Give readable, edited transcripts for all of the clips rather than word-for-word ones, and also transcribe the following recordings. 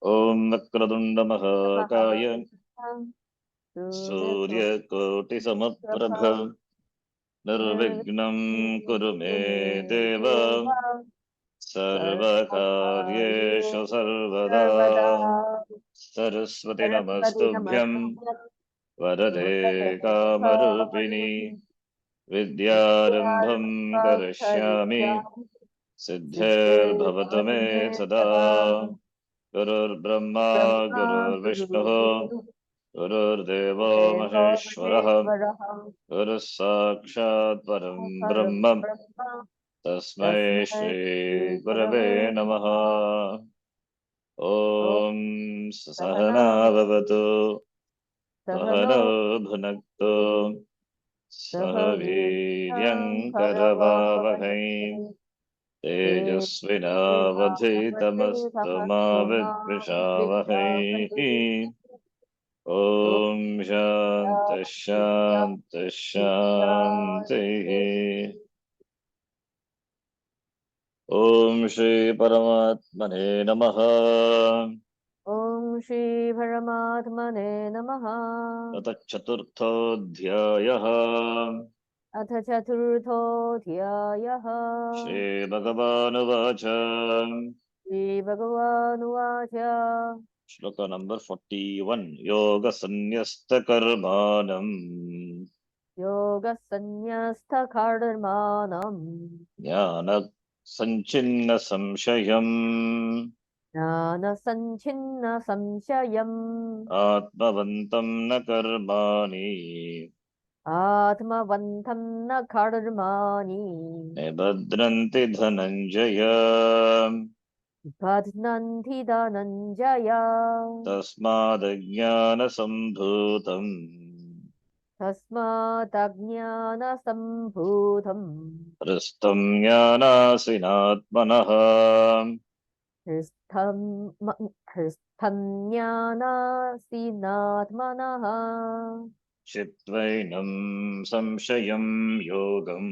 Om Vakradunda Mahakaya Surya Samaprabha Nirvignam Kurume Deva Sarvakaryeshu Sarvada Saraswati Namastubhyam Varade Kamarupini Vidyarambham Karashyami Siddher Bhavatu Me Sada Gurur Brahma Gurur Vishnu Gururdeva Maheshwaraha Guru Sakshat Param Brahma Tasmai Shri Gurave Namaha Om Sahana Bhavatu Sahano Bhunaktu Sahaviryam Karavavahai Tejasvinavadhitamastu ma vidvishavahai Om Shanti Shanti Shanti Om Shri Paramatmane Namaha Om Shri Paramatmane Namaha. Tata Chaturthodhyayaha Atha Chaturtho Dhyayaha. Shri Bhagavanu Vacha Shri Bhagavanu Vacha. Shloka number 41 Yoga Sanyasta Karmanam Yoga Sanyastha Karmanam. Jnana Sanchinna Samshayam Jnana Sanchinna Samshayam. Atmavantam na karmani Atmavantam na karmani. Nibadranti dhananjaya Bhadnanti Dhananjaya. Tasmadajnana sambhutam Tasmatagnyana sambhutam. Rastam jnanasinatmanaha Hristhanyana sinatmanaha. Chitvainam samshayam yogam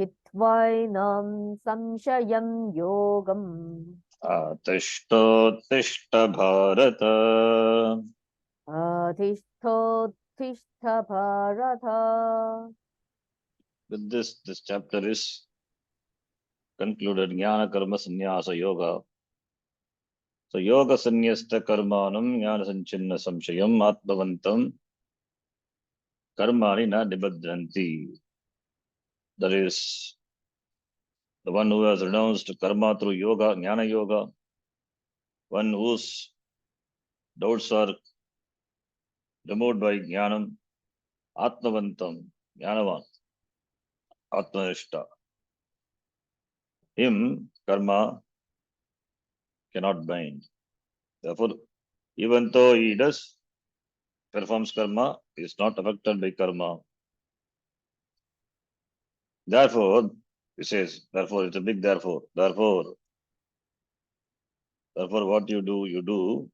Chitvainam samshayam yogam. Atishtottishta bharata. Adhishthotishta bharata. With this chapter is concluded Jnana Karma Sannyasa Yoga. So Yoga Sannyasta Karmanam Jnana Sanchinna Samshayam Atmavantam Karmani Na Nibadranti. That is the one who has renounced karma through yoga, Jnana Yoga, one whose doubts are removed by Jnanam, Atmavantam, Jnanavan, Atmanishta. Him, karma cannot bind. Therefore, even though he does performs karma, he is not affected by karma. Therefore, he says, therefore, it's a big therefore. Therefore, what you do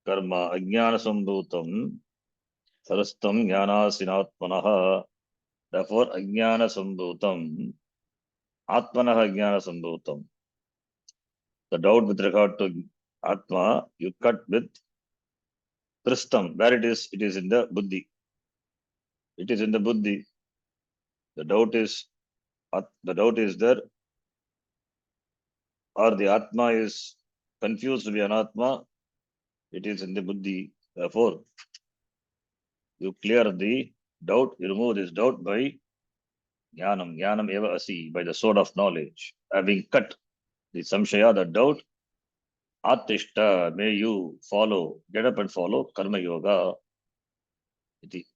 karma ajnana sambhutam sarastam jnana sinatmanaha. Therefore, ajnana sambhutam atmanaha ajnana sambhutam. The doubt with regard to atma, you cut with pristam. Where it is in the buddhi. It is in the buddhi. The doubt is there, or the atma is confused to be anatma. It is in the buddhi. Therefore, you clear the doubt, you remove this doubt by jnanam, jnanam eva asi, by the sword of knowledge. Having cut the samshaya, the doubt, atishta, may you follow, get up and follow karma yoga. Iti.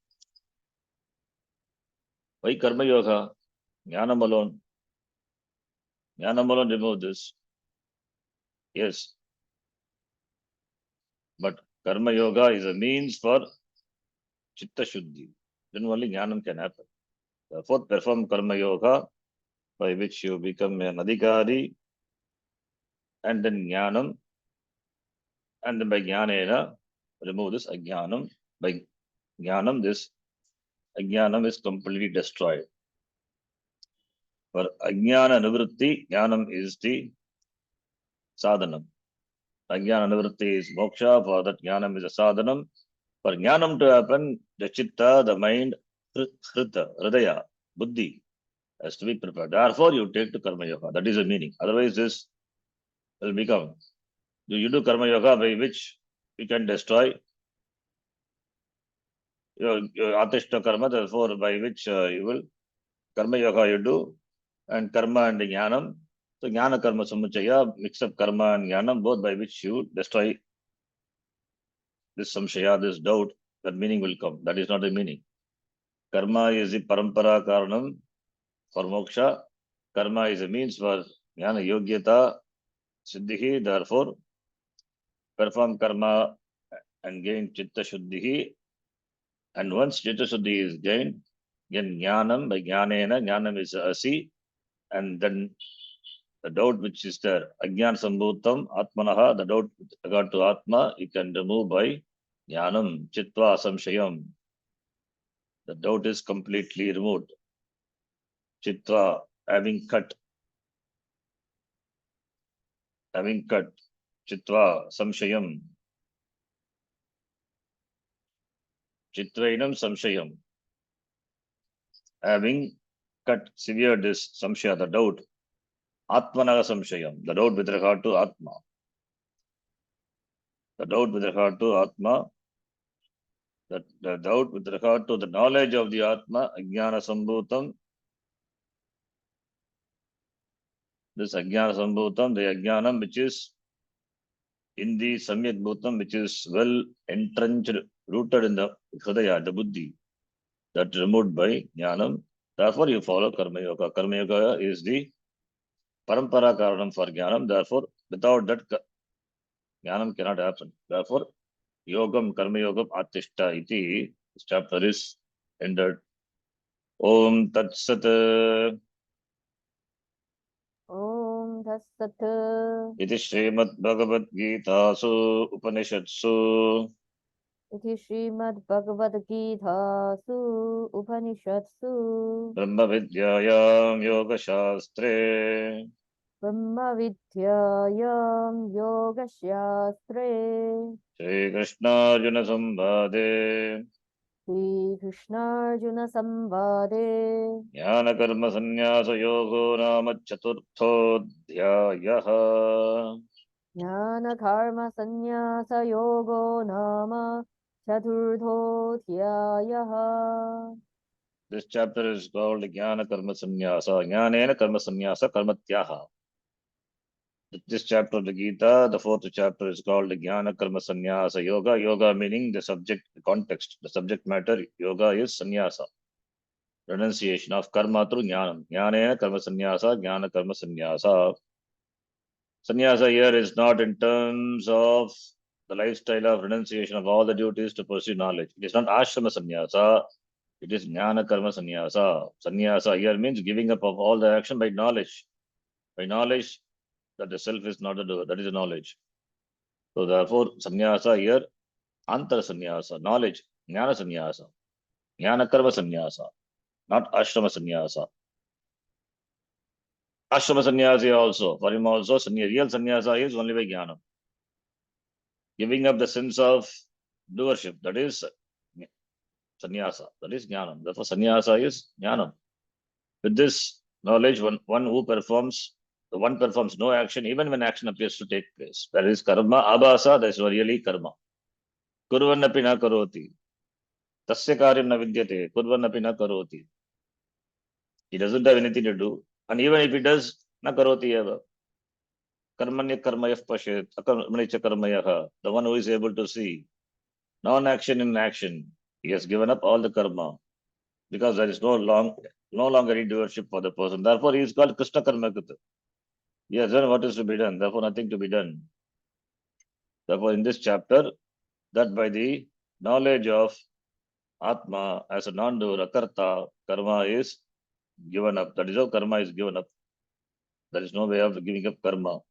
Why karma yoga? Jnanam alone. Jnanam alone remove this. Yes. But karma yoga is a means for chitta shuddhi. Then only jnanam can happen. Therefore, perform karma yoga by which you become an adhikari, and then jnanam, and then by jnanena remove this ajnanam. By jnanam, this ajnanam is completely destroyed. For ajnana nivritti, jnanam is the sadhanam. Ajnana nivritti is moksha. For that, jnanam is a sadhanam. For jnanam to happen, the chitta, the mind, hrita, hridaya, buddhi has to be prepared. Therefore, you take to karma yoga. That is the meaning. Otherwise, this will become. You do karma yoga by which you can destroy your atishta karma. Therefore, by which you will karma yoga you do, and karma and jnanam. So jnana karma samuchaya, mix up karma and jnanam, both by which you destroy this samshaya, this doubt. That meaning will come. That is not the meaning. Karma is the parampara karanam for moksha. Karma is a means for jnana yogyata siddhihi. Therefore, perform karma and gain chitta shuddhihi. And once chitta shuddhi is gained, then jnanam, by jnanena, jnanam is asi, and then the doubt which is there, ajnana sambhutam atmanaha, the doubt with regard to atma, you can remove by jnanam, chitva samshayam. The doubt is completely removed. Chitva, having cut, chitva samshayam, chitvainam samshayam, having cut, severed this samshaya, the doubt, atmanaha samshayam, the doubt with regard to atma, the doubt with regard to atma, the doubt with regard to the knowledge of the atma, ajnana sambhutam. This ajnana sambhutam, the ajnanam which is in the samyak bhutam, which is well entrenched, rooted in the hridaya, the buddhi, that removed by jnanam. Therefore, you follow karma yoga. Karma yoga is the parampara karanam for jnanam. Therefore, without that, jnanam cannot happen. Therefore, yogam, karma yogam, atishta iti. This chapter is ended. Om Tat Sat. Om Tassat. Iti Srimad Bhagavad Gitasu Upanishadsu Iti Srimad Bhagavad Gitasu Upanishadsu Brahma Vidyayam Yoga Shastre Brahma Vidyayam Yoga Shastre Shri Krishna Arjuna Sambhade Shri Krishna Arjuna Samvade Jnana Karma Sannyasa Yogo Nama Chaturthodhyayaha. Jnana Karma Sannyasa Yogo Nama Chaturthodhyayaha. This chapter is called Jnana Karma Sannyasa. Jnanena Karma Sannyasa Karmatyaha. This chapter of the Gita, the fourth chapter, is called Jnana Karma Sannyasa Yoga. Yoga meaning the subject, the context, the subject matter. Yoga is sannyasa, renunciation of karma through jnanam. Jnanena Karma Sannyasa, Jnana Karma Sannyasa. Sannyasa here is not in terms of the lifestyle of renunciation of all the duties to pursue knowledge. It is not ashrama sannyasa. It is jnana karma sannyasa. Sannyasa here means giving up of all the action by knowledge. By knowledge that the self is not the doer. That is the knowledge. So therefore, sannyasa here, antara sannyasa, knowledge, jnana sannyasa, jnana karma sannyasa, not ashrama sannyasa. Ashrama sannyasi also, for him also, real sannyasa is only by jnana. Giving up the sense of doership, that is sannyasa, that is jnanam. Therefore, sannyasa is jnanam. With this knowledge, one who performs, the one performs no action, even when action appears to take place. That is karma, abhasa, that is really karma. Kurvanapi na karoti. Tasya karyam na vidyate. Kurvanapi na karoti. He doesn't have anything to do. And even if he does, na karoti eva. Karmanya karmayah pashet. Akarmanicha karmayaha. The one who is able to see. Non-action in action. He has given up all the karma. Because there is no longer any doership for the person. Therefore, he is called Krishna Karmakata. He has done what is to be done. Therefore, nothing to be done. Therefore, in this chapter, that by the knowledge of Atma as a non-doer, akarta, karma is given up. That is how karma is given up. There is no way of giving up karma.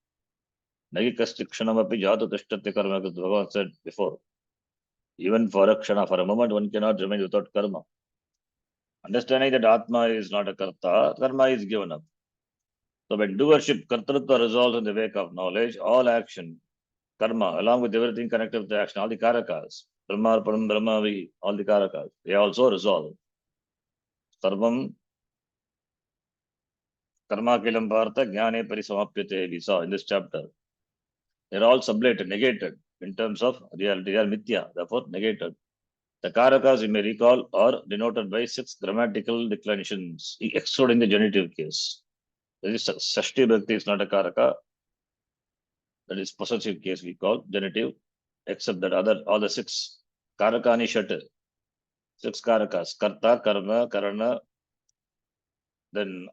Nagi kastikshanam api jatu tishtate karma, as Bhagavan said before. Even for a kshana, for a moment, one cannot remain without karma. Understanding that Atma is not a karta, karma is given up. So when doership, kartrutva resolves in the wake of knowledge, all action karma, along with everything connected with the action, all the karakas, Brahma, Param, Brahmavi, all the karakas, they also resolve. Sarvam karma kilam partha jnane parisamapyate, we saw in this chapter. They're all sublated, negated in terms of reality. They are mithya, therefore negated. The karakas, you may recall, are denoted by 6 grammatical declinations, excluding the genitive case. That is, Sashti Bhakti is not a karaka. That is possessive case we call genitive, except that all the 6 karakani shat, 6 karakas, karta, karma, karana, then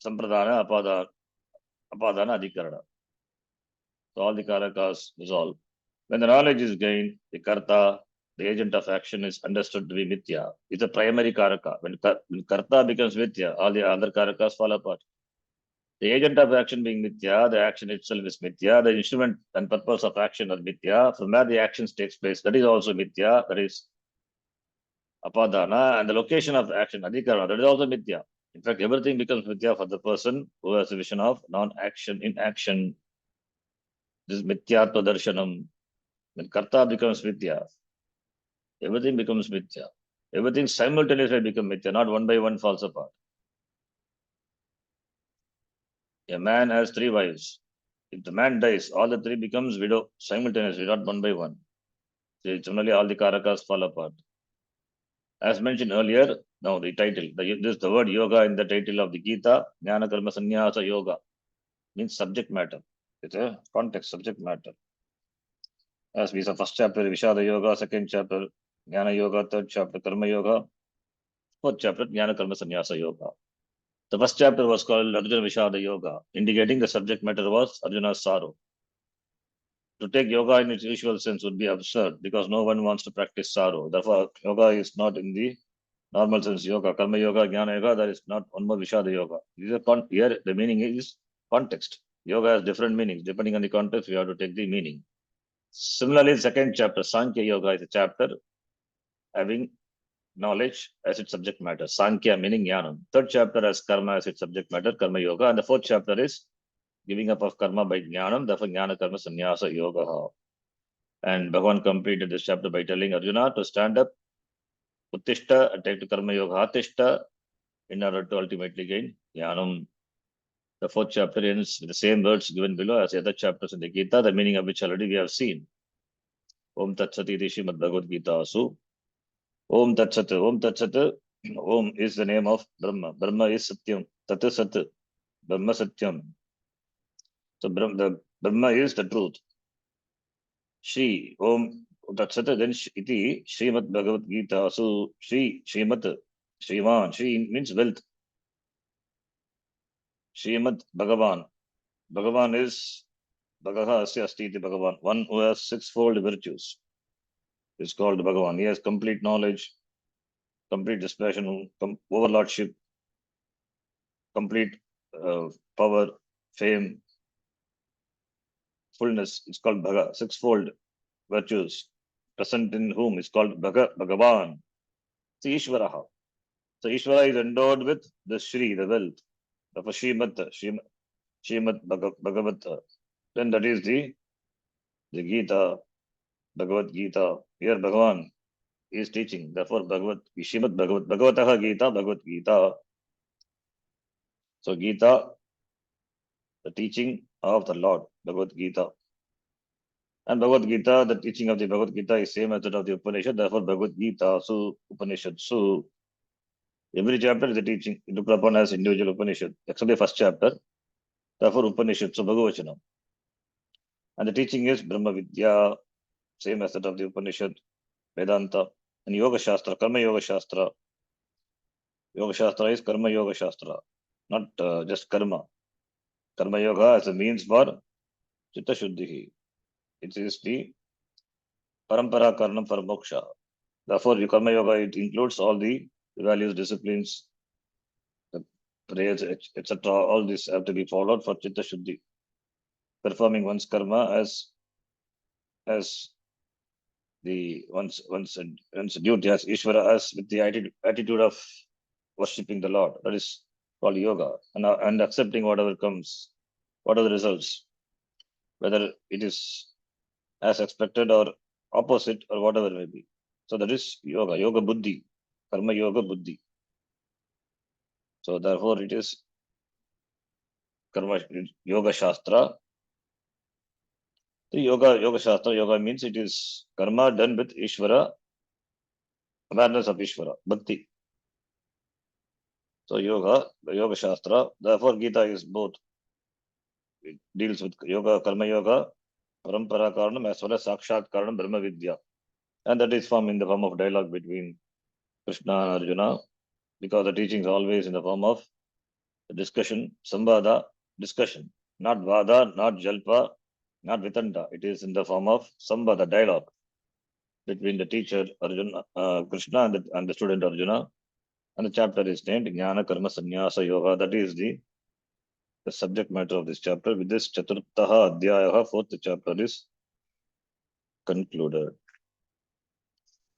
sampradana, apadana, adhikarana. So all the karakas dissolve. When the knowledge is gained, the karta, the agent of action, is understood to be mithya. It's a primary karaka. When karta becomes mithya, all the other karakas fall apart. The agent of action being mithya, the action itself is mithya, the instrument and purpose of action are mithya, from where the actions takes place, that is also mithya, that is apadana, and the location of action, adhikarana, that is also mithya. In fact, everything becomes mithya for the person who has a vision of non-action in action. This is mithyatva darshanam. When karta becomes mithya, everything becomes mithya. Everything simultaneously becomes mithya, not one by one falls apart. A man has 3 wives. If the man dies, all the 3 becomes widow simultaneously, not one by one. So generally, all the karakas fall apart. As mentioned earlier, now the title, the word yoga in the title of the Gita, Jnana Karma Sannyasa Yoga, means subject matter. It's a context, subject matter. As we saw, first chapter, Vishada Yoga, second chapter, Jnana Yoga, third chapter, Karma Yoga, fourth chapter, Jnana Karma Sannyasa Yoga. The first chapter was called Arjuna Vishada Yoga, indicating the subject matter was Arjuna's sorrow. To take yoga in its usual sense would be absurd because no one wants to practice sorrow. Therefore, yoga is not in the normal sense. Yoga, karma yoga, jnana yoga, that is not one more vishada yoga. Here, the meaning is context. Yoga has different meanings. Depending on the context, we have to take the meaning. Similarly, second chapter, Sankhya Yoga, is a chapter having knowledge as its subject matter. Sankhya meaning jnanam. Third chapter has karma as its subject matter, karma yoga. And the fourth chapter is giving up of karma by jnanam, therefore jnana karma sannyasa yoga. And Bhagavan completed this chapter by telling Arjuna to stand up, uttishta, and take to karma yoga, atishta, in order to ultimately gain jnanam. The fourth chapter ends with the same words given below as the other chapters in the Gita, the meaning of which already we have seen. Om Tat Sat Iti Srimad Bhagavad Gita Asu. Om Tat Sat. Om Tat Sat. Om is the name of Brahma. Brahma is Satyam. Tat Sat. Brahma Satyam. So Brahma is the truth. Shri Om Tat Sat. Then Iti Srimad Bhagavad Gita Asu. Srimat. Sriman. Shri means wealth. Srimad Bhagavan. Bhagavan is Bhagaha Asya Asti Iti Bhagavan. One who has 6-fold virtues is called Bhagavan. He has complete knowledge, complete dispassion, overlordship, complete power, fame, fullness. It's called Bhaga. 6-fold virtues present in whom is called Bhagavan. It's Ishvaraha. So Ishvara is endowed with the Shri, the wealth. Therefore Srimad Bhagavat. Then that is the Gita, Bhagavad Gita. Here Bhagavan is teaching. Therefore Srimad Bhagavataha Gita, Bhagavad Gita. So Gita, the teaching of the Lord, Bhagavad Gita. And Bhagavad Gita, the teaching of the Bhagavad Gita is same as that of the Upanishad. Therefore Bhagavad Gita, so Upanishad, so every chapter is a teaching looked upon as individual Upanishad, except the first chapter. Therefore Upanishad, so Bhagavachanam. And the teaching is Brahma Vidya, same as that of the Upanishad, Vedanta, and Yoga Shastra, Karma Yoga Shastra. Yoga Shastra is Karma Yoga Shastra, not just Karma. Karma Yoga as a means for Chitta Shuddhi. It is the Parampara Karnam for Moksha. Therefore, Karma Yoga, it includes all the values, disciplines, the prayers, etc. All these have to be followed for Chitta Shuddhi. Performing one's karma as the one's duty as Ishvara, as with the attitude of worshipping the Lord. That is called yoga, and accepting whatever comes, whatever the results, whether it is as expected or opposite or whatever may be. So that is yoga buddhi, karma yoga buddhi. So therefore it is karma yoga shastra. The yoga shastra, yoga means it is karma done with Ishvara, awareness of Ishvara, bhakti. So the yoga shastra, therefore Gita is both. It deals with yoga, karma yoga, parampara karanam as well as sakshat karanam brahma vidya. And that is formed in the form of dialogue between Krishna and Arjuna, because the teaching is always in the form of discussion, samvada, discussion, not vada, not jalpa, not vitanta. It is in the form of samvada, dialogue between the teacher Arjuna, Krishna and the student Arjuna. And the chapter is named Jnana Karma Sannyasa Yoga. That is the subject matter of this chapter. With this, Chaturthaha Adhyayaha, fourth chapter is concluded.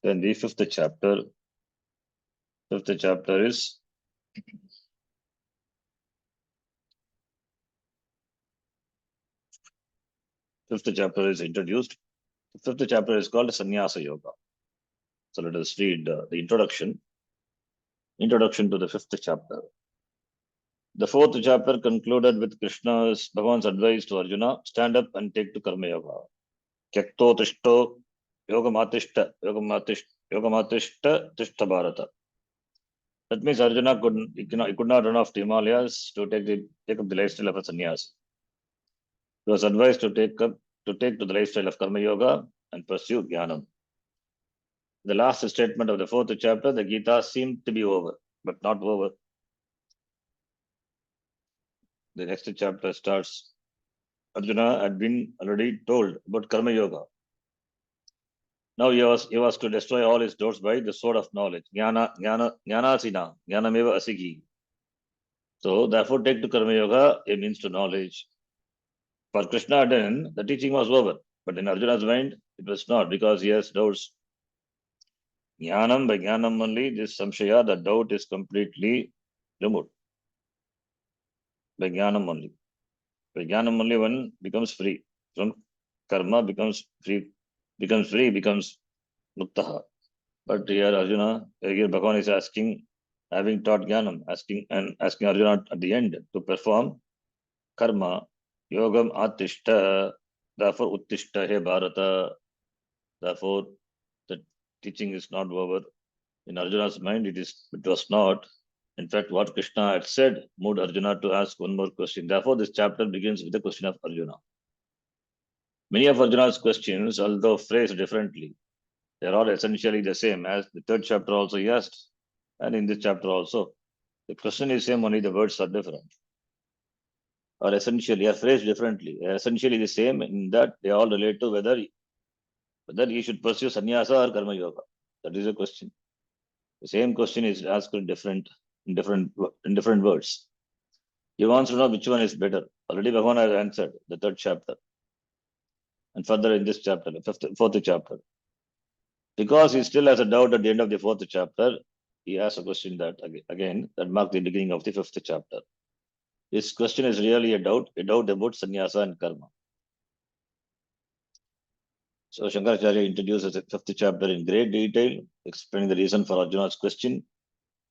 Then the fifth chapter is introduced. The fifth chapter is called Sannyasa Yoga. So let us read the introduction to the fifth chapter. The fourth chapter concluded with Bhagavan's advice to Arjuna: stand up and take to Karma Yoga. Kyakto tishto yogamatishta tishta bharata. That means Arjuna could not run off the Himalayas to take up the lifestyle of a sannyas. He was advised to take to the lifestyle of Karma Yoga and pursue Jnanam. The last statement of the fourth chapter, the Gita seemed to be over, but not over. The next chapter starts. Arjuna had been already told about Karma Yoga. Now he was to destroy all his doubts by the sword of knowledge. Jnanasina, jnanameva asigi. So therefore take to Karma Yoga, it means to knowledge. For Krishna then, the teaching was over. But in Arjuna's mind, it was not, because he has doubts. Jnanam, by Jnanam only, this samshaya, the doubt is completely removed. By Jnanam only. By Jnanam only one becomes free. From karma becomes muktaha. But here Bhagavan is asking, having taught Jnanam, asking Arjuna at the end to perform karma, yogam atishta, therefore uttishta he Bharata. Therefore, the teaching is not over. In Arjuna's mind, it was not. In fact, what Krishna had said moved Arjuna to ask one more question. Therefore, this chapter begins with the question of Arjuna. Many of Arjuna's questions, although phrased differently, they are all essentially the same, as the third chapter also he asked, and in this chapter also. The question is same, only the words are different. Or essentially are phrased differently. They are essentially the same in that they all relate to whether he should pursue sannyasa or karma yoga. That is the question. The same question is asked in different words. He wants to know which one is better. Already Bhagavan has answered the third chapter. And further in this chapter, fourth chapter. Because he still has a doubt at the end of the fourth chapter, he asks a question that marks the beginning of the fifth chapter. His question is really a doubt about sannyasa and karma. So Shankaracharya introduces the fifth chapter in great detail, explaining the reason for Arjuna's question.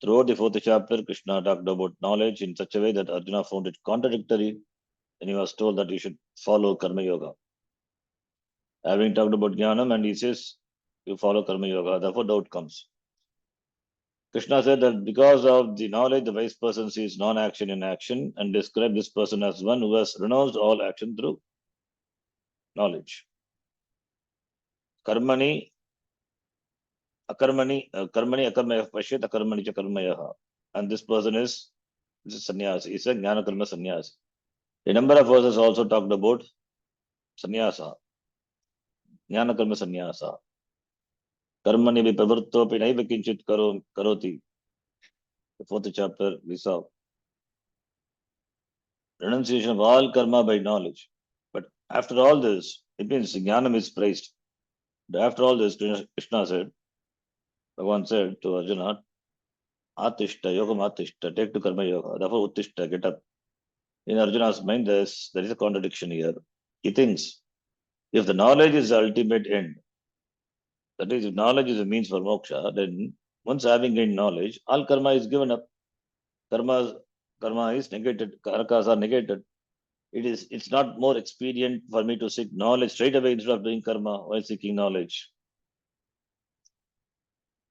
Throughout the fourth chapter, Krishna talked about knowledge in such a way that Arjuna found it contradictory, and he was told that he should follow Karma Yoga. Having talked about Jnanam, and he says, you follow Karma Yoga, therefore doubt comes. Krishna said that because of the knowledge, the wise person sees non-action in action and described this person as one who has renounced all action through knowledge. Karmani akarmaya pashyat akarmani cha karmayaha. And this person is sannyasi. He said jnana karma sannyasi. A number of verses also talked about sannyasa. Jnana karma sannyasa. Karmani vipravartopi naiva kinchit karoti. The fourth chapter we saw. Renunciation of all karma by knowledge. But after all this, it means jnanam is praised. But after all this, Krishna said, Bhagavan said to Arjuna, Atishta, yogam atishta, take to karma yoga. Therefore, uttishta, get up. In Arjuna's mind, there is a contradiction here. He thinks If the knowledge is the ultimate end, that is, if knowledge is a means for moksha, then once having gained knowledge, all karma is given up. Karma is negated. Karakas are negated. It's not more expedient for me to seek knowledge straight away instead of doing karma while seeking knowledge.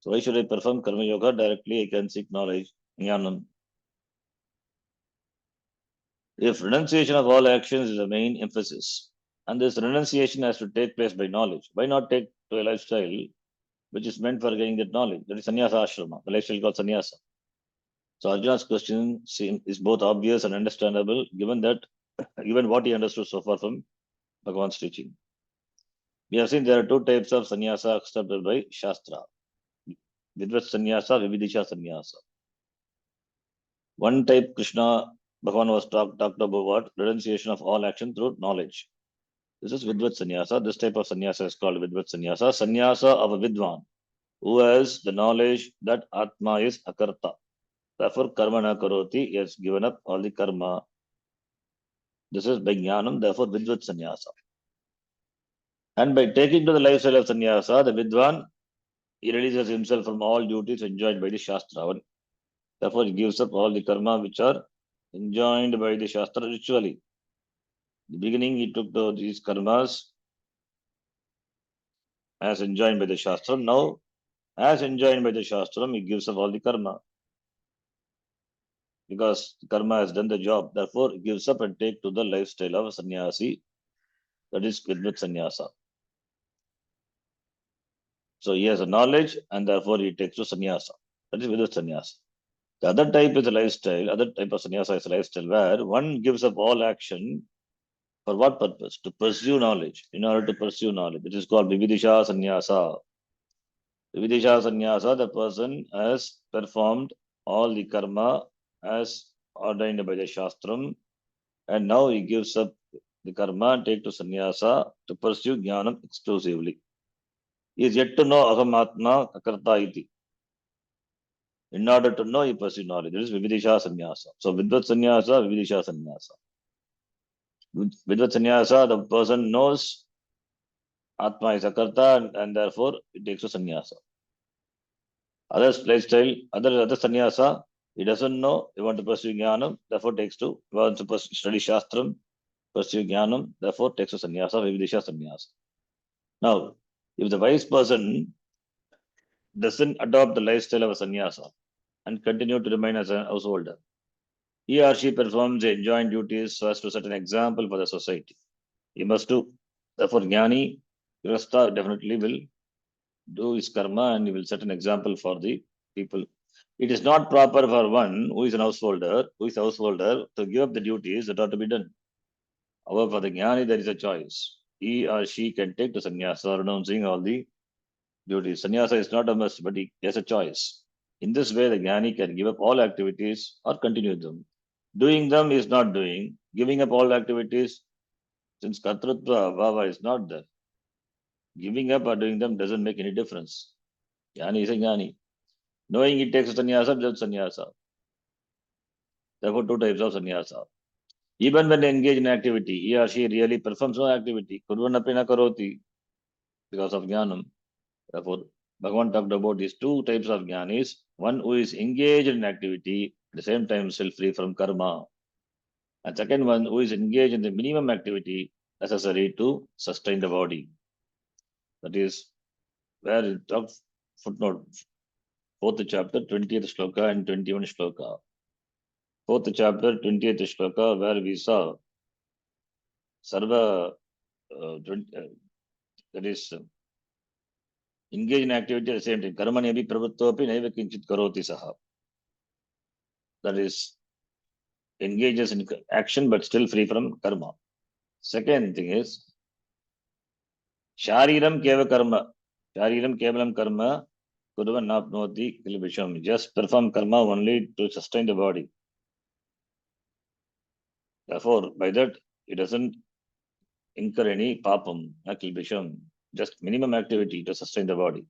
So why should I perform karma yoga directly? I can seek knowledge, jnanam. If renunciation of all actions is the main emphasis, and this renunciation has to take place by knowledge, why not take to a lifestyle which is meant for getting that knowledge? That is sannyasa ashrama, the lifestyle called sannyasa. So Arjuna's question is both obvious and understandable, given what he understood so far from Bhagavan's teaching. We have seen there are two types of sannyasa accepted by Shastra. Vidvat sannyasa, Vividisha sannyasa. One type, Krishna, Bhagavan was talked about what? Renunciation of all action through knowledge. This is Vidvat sannyasa. This type of sannyasa is called Vidvat sannyasa. Sannyasa of a Vidwan, who has the knowledge that Atma is Akarta. Therefore, karma na karoti, he has given up all the karma. This is by jnanam, therefore Vidvat sannyasa. And by taking to the lifestyle of sannyasa, the Vidwan, he releases himself from all duties enjoined by the Shastra. Therefore, he gives up all the karma which are enjoined by the Shastra ritually. In the beginning, he took these karmas as enjoined by the Shastra. Now, as enjoined by the Shastra, he gives up all the karma. Because karma has done the job. Therefore, he gives up and take to the lifestyle of a sannyasi. That is Vidvat sannyasa. So he has a knowledge and therefore he takes to sannyasa. That is Vidvat sannyasa. The other type is a lifestyle, other type of sannyasa is a lifestyle where one gives up all action for what purpose? To pursue knowledge. In order to pursue knowledge. It is called Vividisha sannyasa. Vividisha sannyasa, the person has performed all the karma as ordained by the Shastram, and now he gives up the karma and take to sannyasa to pursue jnanam exclusively. He is yet to know aham atma akarta iti. In order to know, he pursues knowledge. This is Vividisha sannyasa. So Vidvat sannyasa, Vividisha sannyasa. Vidvat sannyasa, the person knows atma is akarta and therefore it takes to sannyasa. Other lifestyle, other sannyasa, he doesn't know, he wants to pursue jnanam, therefore takes to, he wants to study shastram, pursue jnanam, therefore takes to sannyasa, Vividisha sannyasa. Now, if the wise person doesn't adopt the lifestyle of a sannyasa and continue to remain as a householder, he or she performs the enjoined duties so as to set an example for the society. He must do. Therefore, Jnani, Grasta definitely will do his karma and he will set an example for the people. It is not proper for one who is a householder, to give up the duties that are to be done. However, for the Jnani, there is a choice. He or she can take to sannyasa, renouncing all the duties. Sannyasa is not a must, but he has a choice. In this way, the Jnani can give up all activities or continue them. Doing them is not doing. Giving up all activities, since Kartrutva Bhava is not there. Giving up or doing them doesn't make any difference. Jnani is a Jnani. Knowing it takes sannyasa, just sannyasa. Therefore, two types of sannyasa. Even when engaged in activity, he or she really performs no activity. Kurvanapi na karoti, because of jnanam. Therefore, Bhagavan talked about these two types of jnanis. One who is engaged in activity, at the same time still free from karma. And second one who is engaged in the minimum activity necessary to sustain the body. That is where it talks footnote, 4th chapter, 20th shloka and 21 shloka. 4th chapter, 20th shloka, where we saw Sarva, that is engage in activity at the same time. Karmani abhi pravrittopi naiva kinchit karoti saha. That is engages in action but still free from karma. Second thing is Shariram keva karma. Shariram kevalam karma kurvan napnoti kilvisham. Just perform karma only to sustain the body. Therefore, by that, it doesn't incur any papam, kilvisham. Just minimum activity to sustain the body.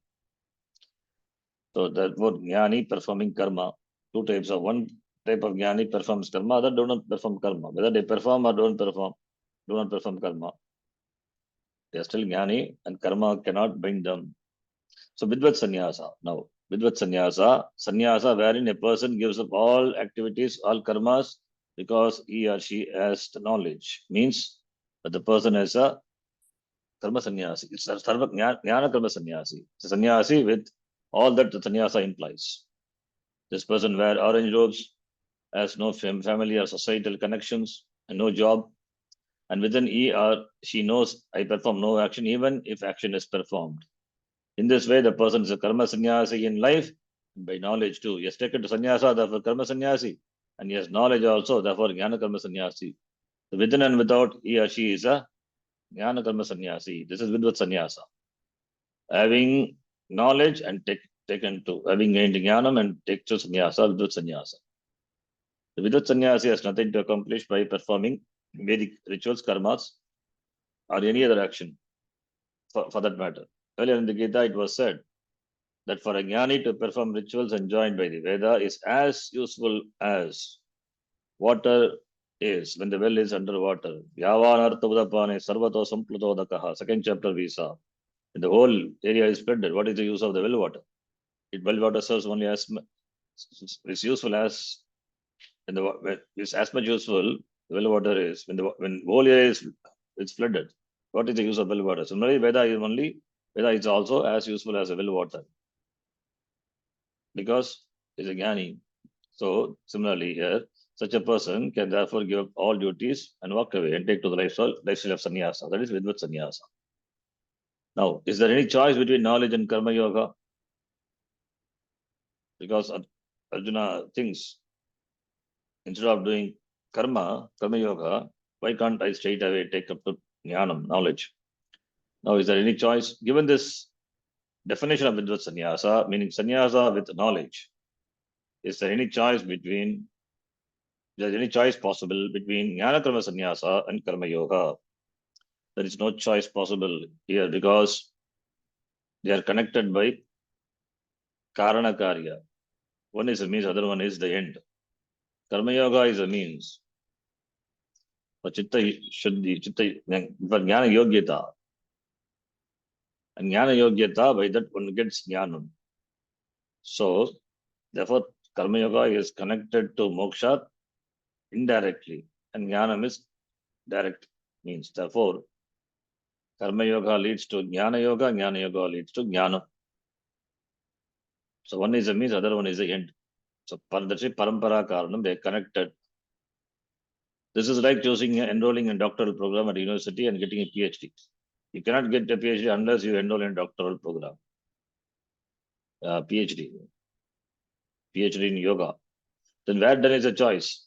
So therefore, jnani performing karma, two types of one type of jnani performs karma, other do not perform karma. Whether they perform or don't perform, do not perform karma. They are still jnani and karma cannot bring them. So Vidvat sannyasa. Now, Vidvat sannyasa wherein a person gives up all activities, all karmas, because he or she has the knowledge. Means that the person is a karma sannyasi. It's a sarva jnana karma sannyasi. It's a sannyasi with all that the sannyasa implies. This person wear orange robes, has no family or societal connections, and no job. And within he or she knows I perform no action, even if action is performed. In this way, the person is a karma sannyasi in life, and by knowledge too. He has taken to sannyasa, therefore karma sannyasi, and he has knowledge also, therefore jnana karma sannyasi. So within and without, he or she is a jnana karma sannyasi. This is vidvat sannyasa. Having knowledge and taken to having gained jnanam and take to sannyasa, vidvat sannyasa. The vidvat sannyasi has nothing to accomplish by performing Vedic rituals, karmas, or any other action for that matter. Earlier in the Gita, it was said that for a jnani to perform rituals enjoined by the Veda is as useful as water is when the well is underwater. Yavanarthavadapane sarvato samplutodakaha. Second chapter we saw. When the whole area is flooded, what is the use of the well water? Well water serves only as is useful as is as much useful the well water is when whole area is flooded. What is the use of well water? Similarly, Veda is also as useful as a well water because it's a jnani. So similarly here, such a person can therefore give up all duties and walk away and take to the lifestyle of sannyasa. That is vidvat sannyasa. Now, is there any choice between knowledge and karma yoga? Because Arjuna thinks instead of doing karma yoga, why can't I straight away take up to jnanam, knowledge? Now, is there any choice? Given this definition of vidvat sannyasa, meaning sannyasa with knowledge, is there any choice possible between jnana karma sannyasa and karma yoga? There is no choice possible here because they are connected by karana karya. One is a means, other one is the end. Karma yoga is a means for chitta shuddhi, for jnana yogyata. And jnana yogyata, by that one gets jnanam. So, therefore, karma yoga is connected to moksha indirectly, and jnanam is direct means. Therefore, karma yoga leads to jnana yoga leads to jnana. So one is a means, other one is the end. So that's a parampara karanam, they are connected. This is like enrolling in a doctoral program at university and getting a PhD. You cannot get a PhD unless you enroll in a doctoral program. PhD in yoga. Then where there is a choice?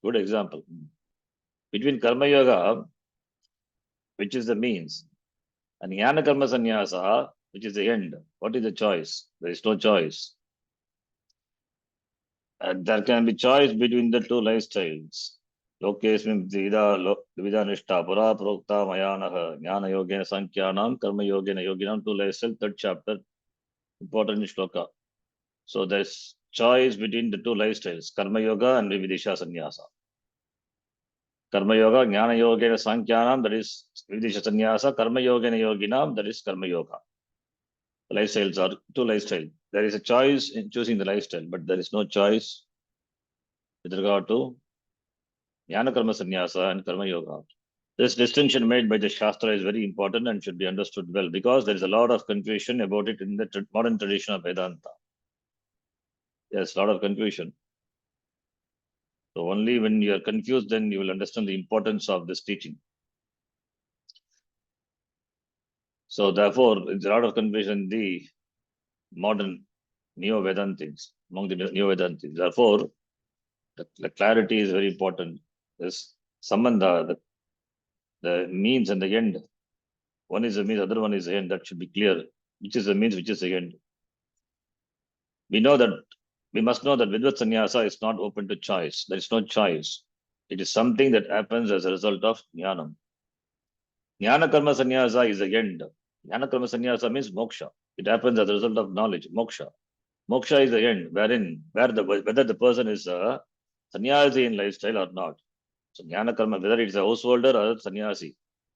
Good example. Between karma yoga, which is the means, and jnana karma sannyasa, which is the end. What is the choice? There is no choice. There can be choice between the two lifestyles. Lokesmin Dvida Nishta Pura Prokta Mayanaha Jnana Yogena Sankyanam Karma Yogena Yoginam, two lifestyle, third chapter, important shloka. So there's choice between the two lifestyles, Karma Yoga and Vividisha Sannyasa. Karma Yoga, Jnana Yogena Sankyanam, that is Vividisha Sannyasa, Karma Yogena Yoginam, that is Karma Yoga. The lifestyles are two lifestyles. There is a choice in choosing the lifestyle, but there is no choice with regard to Jnana Karma Sannyasa and Karma Yoga. This distinction made by the Shastra is very important and should be understood well because there is a lot of confusion about it in the modern tradition of Vedanta. Yes, a lot of confusion. So only when you are confused, then you will understand the importance of this teaching. So therefore, there's a lot of confusion in the modern Neo-Vedantics, among the Neo-Vedantics. Therefore, the clarity is very important. This sambandha, the means and the end. One is the means, other one is the end. That should be clear. Which is the means, which is the end. We must know that Vidvat Sannyasa is not open to choice. There is no choice. It is something that happens as a result of Jnanam. Jnana Karma Sannyasa is the end. Jnana Karma Sannyasa means moksha. It happens as a result of knowledge, moksha. Moksha is the end, whether the person is a sannyasi in lifestyle or not. So Jnana Karma, whether it's a householder or a sannyasi,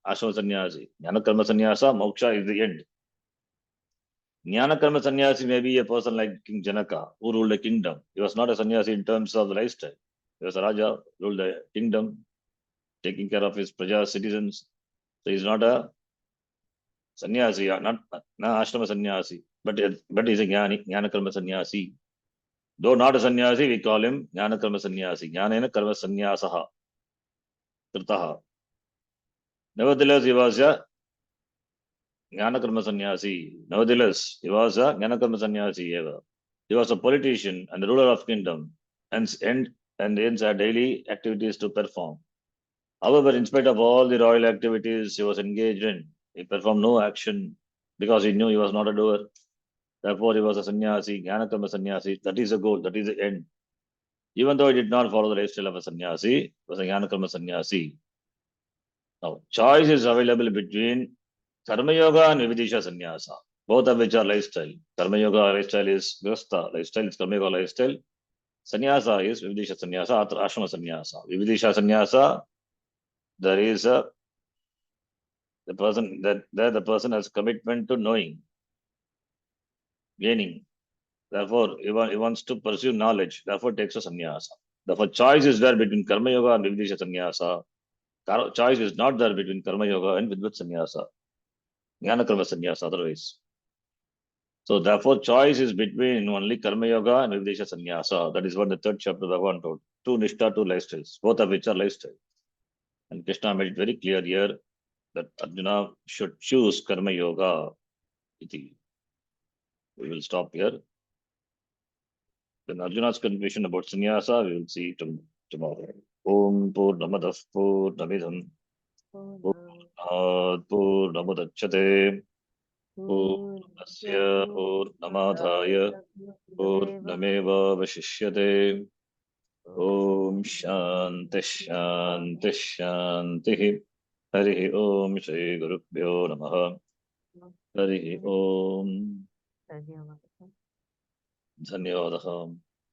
ashrama sannyasi. Jnana karma sannyasa, moksha is the end. Jnana karma sannyasi may be a person like King Janaka, who ruled a kingdom. He was not a sannyasi in terms of the lifestyle. He was a Raja, ruled a kingdom, taking care of his praja, citizens. So he's not a sannyasi, not ashrama sannyasi, but he's a jnana karma sannyasi. Though not a sannyasi, we call him jnana karma sannyasi. Jnanena karma sannyasaha, kritaha. Nevertheless, he was a jnana karma sannyasi. Nevertheless, he was a jnana karma sannyasi ever. He was a politician and the ruler of kingdom, and hence had daily activities to perform. However, in spite of all the royal activities he was engaged in, he performed no action because he knew he was not a doer. Therefore, he was a sannyasi, jnana karma sannyasi. That is the goal, that is the end. Even though he did not follow the lifestyle of a sannyasi, he was a jnana karma sannyasi. Now, choice is available between karma yoga and vividisha sannyasa, both of which are lifestyle. Karma yoga lifestyle is grasta lifestyle, is karma yoga lifestyle. Sannyasa is vividisha sannyasa, ashrama sannyasa. Vividisha sannyasa, there is a the person that there the person has commitment to knowing, gaining. Therefore, he wants to pursue knowledge. Therefore, takes a sannyasa. Therefore, choice is there between karma yoga and vividisha sannyasa. Choice is not there between karma yoga and vidvat sannyasa, jnana karma sannyasa. Otherwise, so therefore, choice is between only karma yoga and vividisha sannyasa. That is what the third chapter of Bhagavad told. Two nishtha, two lifestyles, both of which are lifestyle. And Krishna made it very clear here that Arjuna should choose karma yoga. Iti. We will stop here. Then Arjuna's conclusion about sannyasa, we will see tomorrow. Om Purnamadav Purnamidham Purnat Purnamudachyate Purnasya Purnamadhaya Purnamevavashishyate. Om Shanti Shanti Shanti. Hari Om Shri Gurubhyo Namaha. Hari Om. Dhanyavadaha.